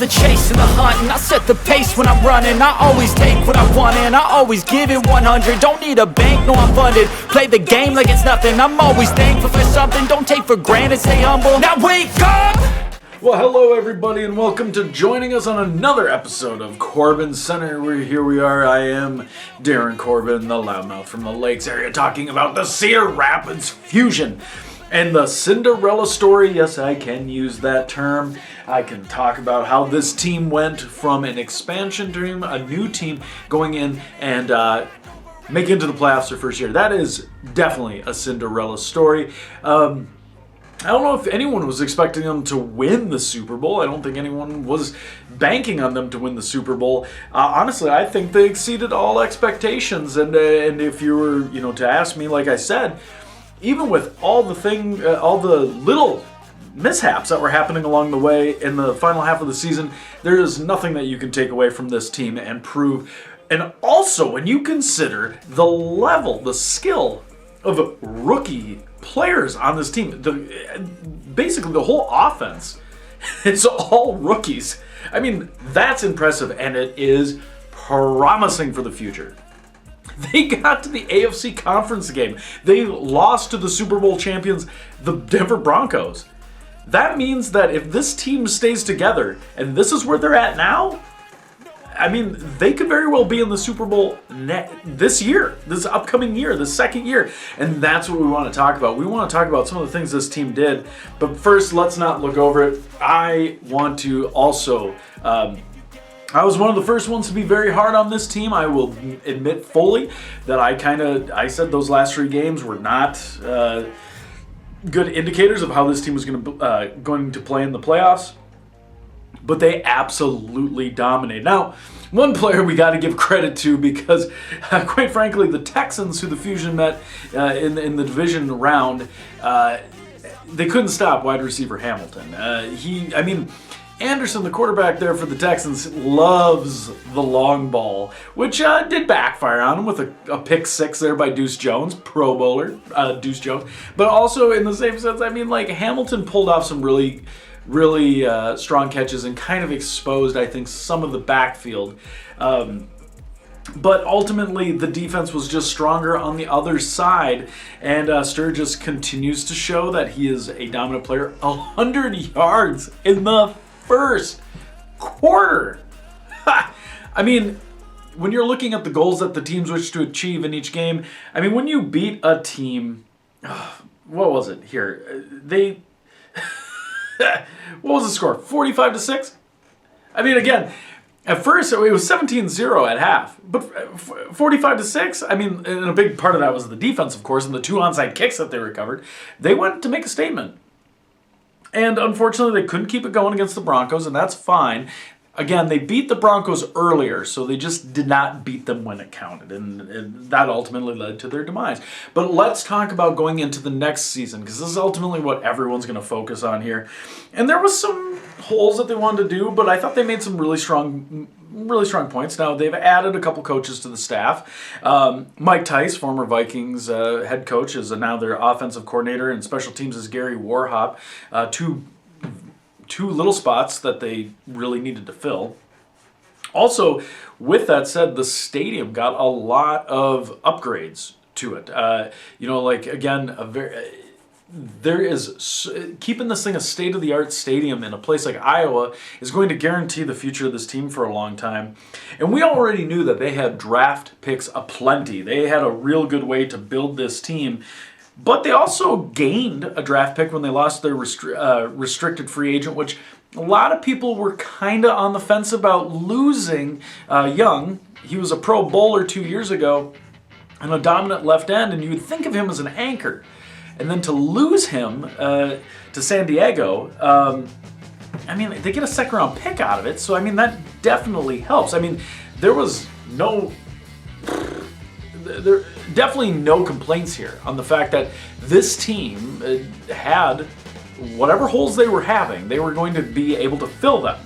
the chase and the hunt, and I set the pace when I'm running. I always take what I want and I always give it 100. Don't need a bank, no I'm funded. Play the game like it's nothing. I'm always thankful for something. Don't take for granted, stay humble. Now wake up! Well, hello everybody and welcome to joining us on another episode of CorbinCenter. Here we are. I am Darin Corbin, the loudmouth from the Lakes area, talking about the Cedar Rapids fusion and the Cinderella story. Yes, I can use that term. I can talk about how this team went from an expansion team, a new team, going in and making it to the playoffs their first year. That is definitely a Cinderella story. I don't know if anyone was expecting them to win the Super Bowl. I don't think anyone was banking on them to win the Super Bowl. Honestly, I think they exceeded all expectations. And if you were, to ask me, like I said, even with all the little mishaps that were happening along the way in the final half of the season, there is nothing that you can take away from this team and prove. And also, when you consider the level, the skill of rookie players on this team, basically the whole offense, it's all rookies. I mean, that's impressive, and it is promising for the future. They got to the AFC conference game. They lost to the Super Bowl champions, the Denver Broncos. That means that if this team stays together, and this is where they're at now, I mean, they could very well be in the Super Bowl this year, this upcoming year, the second year. And that's what we want to talk about. We want to talk about some of the things this team did. But first, let's not look over it. I want to also, I was one of the first ones to be very hard on this team. I will admit fully that I said those last three games were not good indicators of how this team was going to play in the playoffs. But they absolutely dominate. Now, one player we got to give credit to because, quite frankly, the Texans, who the Fusion met in the division round, they couldn't stop wide receiver Hamilton. Anderson, the quarterback there for the Texans, loves the long ball, which did backfire on him with a pick six there by Deuce Jones, Pro Bowler Deuce Jones. But also in the same sense, Hamilton pulled off some really strong catches and kind of exposed, I think, some of the backfield. But ultimately, the defense was just stronger on the other side, and Sturgis continues to show that he is a dominant player. 100 yards in the first quarter. I mean, when you're looking at the goals that the teams wish to achieve in each game, I mean, when you beat a team, what was it here? What was the score? 45-6? I mean, again, at first it was 17-0 at half, but 45-6, I mean, and a big part of that was the defense, of course, and the two onside kicks that they recovered. They went to make a statement. And unfortunately, they couldn't keep it going against the Broncos, and that's fine. Again, they beat the Broncos earlier, so they just did not beat them when it counted, and that ultimately led to their demise. But let's talk about going into the next season, because this is ultimately what everyone's going to focus on here. And there was some holes that they wanted to do, but I thought they made some really strong points. Now, they've added a couple coaches to the staff. Mike Tice, former Vikings head coach, is now their offensive coordinator, and special teams is Gary Warhop, two little spots that they really needed to fill. Also, with that said, the stadium got a lot of upgrades to it. Keeping this thing a state-of-the-art stadium in a place like Iowa is going to guarantee the future of this team for a long time. And we already knew that they had draft picks aplenty. They had a real good way to build this team. But they also gained a draft pick when they lost their restricted free agent, which a lot of people were kind of on the fence about losing. Young, he was a Pro Bowler 2 years ago and a dominant left end, and you would think of him as an anchor. And then to lose him to San Diego, they get a second-round pick out of it, so, that definitely helps. There was definitely no complaints here on the fact that this team had whatever holes they were having, they were going to be able to fill them.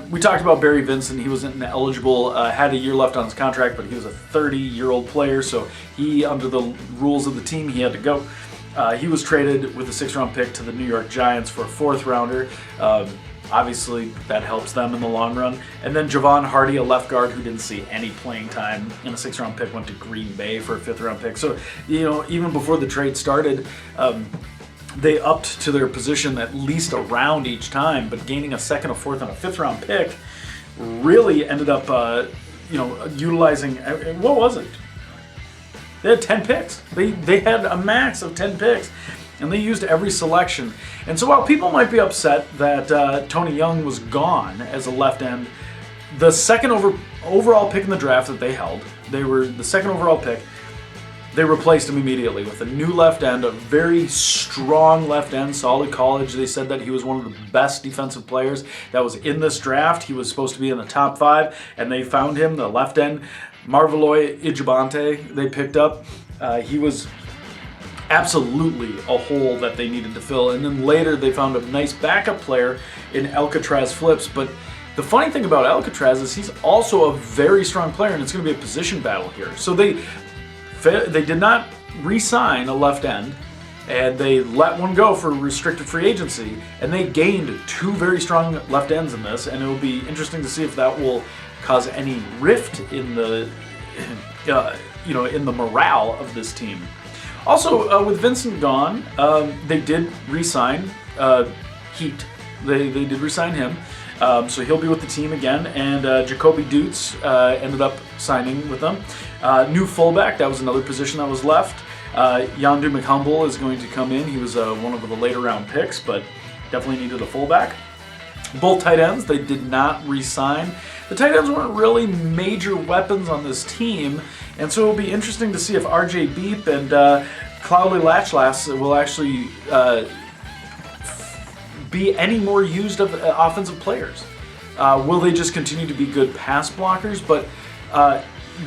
We talked about Barry Vincent. He wasn't eligible, had a year left on his contract, but he was a 30-year-old player, so he, under the rules of the team, he had to go. He was traded with a 6th-round pick to the New York Giants for a 4th-rounder. Obviously, that helps them in the long run. And then Javon Hardy, a left guard who didn't see any playing time in a 6th-round pick, went to Green Bay for a 5th-round pick. So, even before the trade started, they upped to their position at least a round each time, but gaining a 2nd, a 4th, and a 5th-round pick really ended up, utilizing, what was it? They had 10 picks. They had a max of 10 picks. And they used every selection. And so while people might be upset that Tony Young was gone as a left end, the 2nd overall pick in the draft that they held, they were the 2nd overall pick, they replaced him immediately with a new left end, a very strong left end, solid college. They said that he was one of the best defensive players that was in this draft. He was supposed to be in the top 5, and they found him, the left end, Marvaloy Ijabante, they picked up. He was absolutely a hole that they needed to fill. And then later they found a nice backup player in Alcatraz Flips. But the funny thing about Alcatraz is he's also a very strong player, and it's going to be a position battle here. So they did not re-sign a left end, and they let one go for restricted free agency, and they gained 2 very strong left ends in this, and it will be interesting to see if that will cause any rift in the in the morale of this team. Also, with Vincent gone, they did re-sign Heat. They did re-sign him, so he'll be with the team again. And Jacoby Dutz ended up signing with them. New fullback, that was another position that was left. Yandu McHumble is going to come in. He was one of the later round picks, but definitely needed a fullback. Both tight ends, they did not re-sign. The tight ends weren't really major weapons on this team, and so it'll be interesting to see if RJ Beep and Cloudley Latchlass will actually be any more used of offensive players. Will they just continue to be good pass blockers? But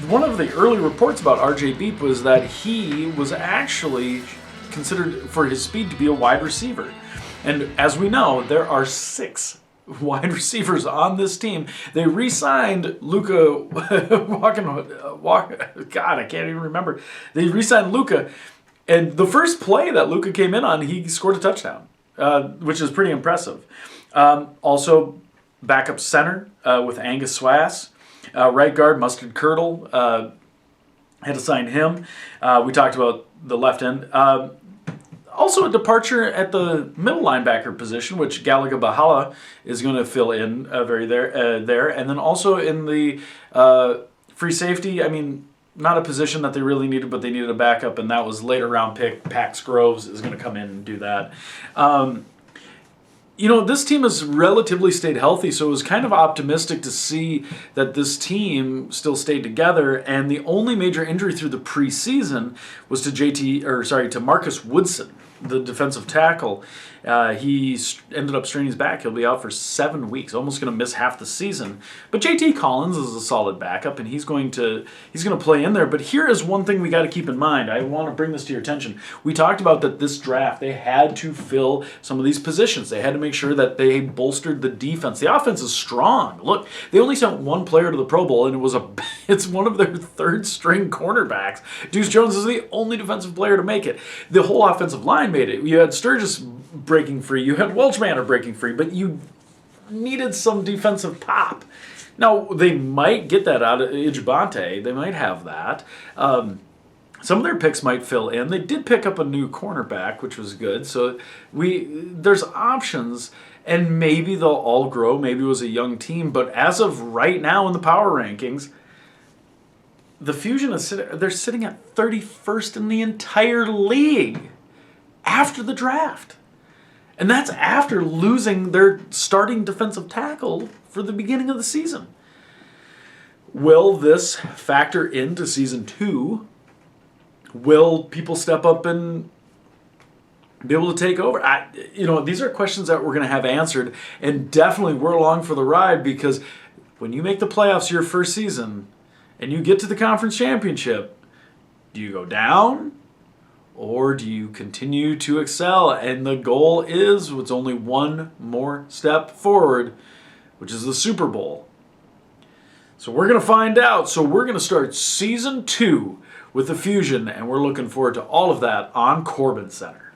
one of the early reports about RJ Beep was that he was actually considered for his speed to be a wide receiver. And as we know, there are 6 wide receivers on this team. They re-signed Luka God, I can't even remember. They re-signed Luka, and the first play that Luka came in on, he scored a touchdown, which is pretty impressive. Also, backup center with Angus Swass. Right guard, Mustard Curdle, had to sign him. We talked about the left end. Also a departure at the middle linebacker position, which Galaga Bahala is going to fill in there. And then also in the free safety, I mean, not a position that they really needed, but they needed a backup, and that was later round pick. Pax Groves is going to come in and do that. This team has relatively stayed healthy, so it was kind of optimistic to see that this team still stayed together. And the only major injury through the preseason was to Marcus Woodson, the defensive tackle. He ended up straining his back. He'll be out for 7 weeks, almost going to miss half the season. But JT Collins is a solid backup, and he's going to play in there. But here is one thing we got to keep in mind. I want to bring this to your attention. We talked about that this draft, they had to fill some of these positions. They had to make sure that they bolstered the defense. The offense is strong. Look, they only sent 1 player to the Pro Bowl, and it's one of their 3rd-string cornerbacks. Deuce Jones is the only defensive player to make it. The whole offensive line made it. You had Sturgis breaking free, you had Welchmanner breaking free, but you needed some defensive pop. Now, they might get that out of Ijabante. They might have that. Some of their picks might fill in. They did pick up a new cornerback, which was good. So there's options, and maybe they'll all grow. Maybe it was a young team, but as of right now in the power rankings, the Fusion they're sitting at 31st in the entire league after the draft. And that's after losing their starting defensive tackle for the beginning of the season. Will this factor into season 2? Will people step up and be able to take over? These are questions that we're going to have answered, and definitely we're along for the ride, because when you make the playoffs your first season and you get to the conference championship, do you go down? Or do you continue to excel? And the goal is, it's only one more step forward, which is the Super Bowl. So we're going to find out. So we're going to start Season 2 with the Fusion, and we're looking forward to all of that on CorbinCenter.